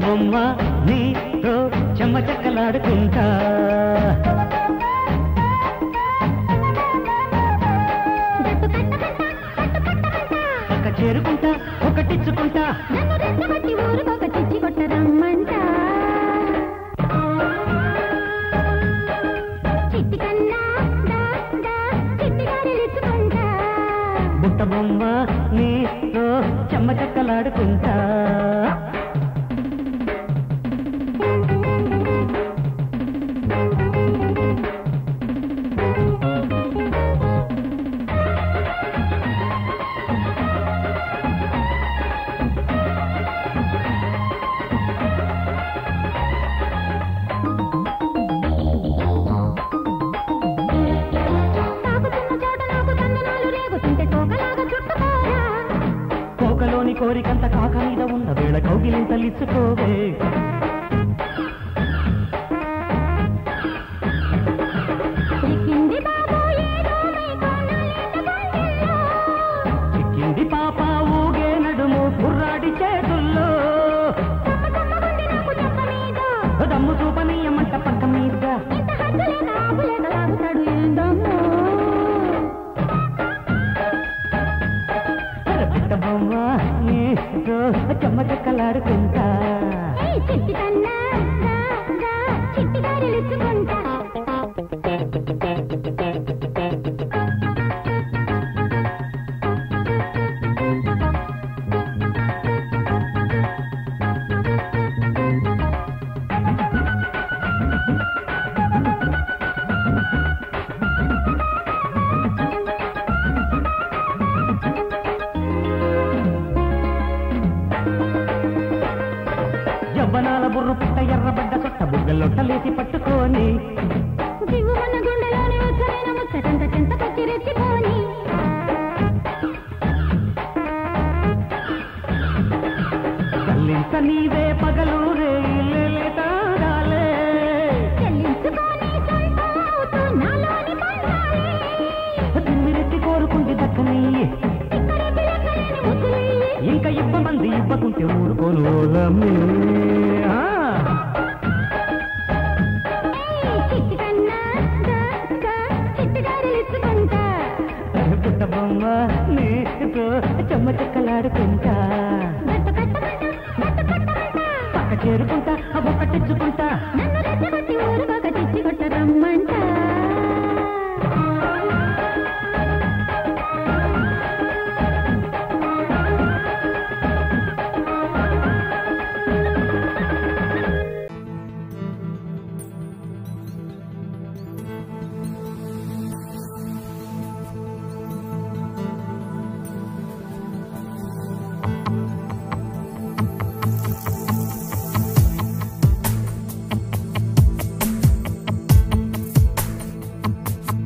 బొమ్మ నీతో చెమ్మ చెక్కలాడుకుంటా పక్క చేరుకుంటా ఒకటిచ్చుకుంటా బుట్ట బొమ్మ నీతో చెమ్మ చెక్కలాడుకుంటా కోకలోని కోరికంత కాక మీద ఉన్న వేళ కౌగిలింతలిచ్చుకోవే చిక్కింది పాప ఊగే నడుము కుర్రాడి చేతుల్లో దమ్ము చూపనీయమంట పక్క మీద బొమ్మ నీతో చెమ్మ చెక్కలాడుకుంటా యవ్వనాల బుర్రు పుట్ట ఎర్రబడ్డ సొట్ట బుగ్గలొట్టలేసి పట్టుకొని చల్లించ నీవే పగలు రేలే తిమ్మిరెత్తి కోరుకుంది దక్కని ఇంకా ఇవ్వమంది ఇవ్వకుంటే ఊరుకోను పుట్ట బొమ్మ నీతో చెమ్మ చెక్కలాడుకుంటా పక్క చేరుకుంటా ఒకటిచ్చుకుంటా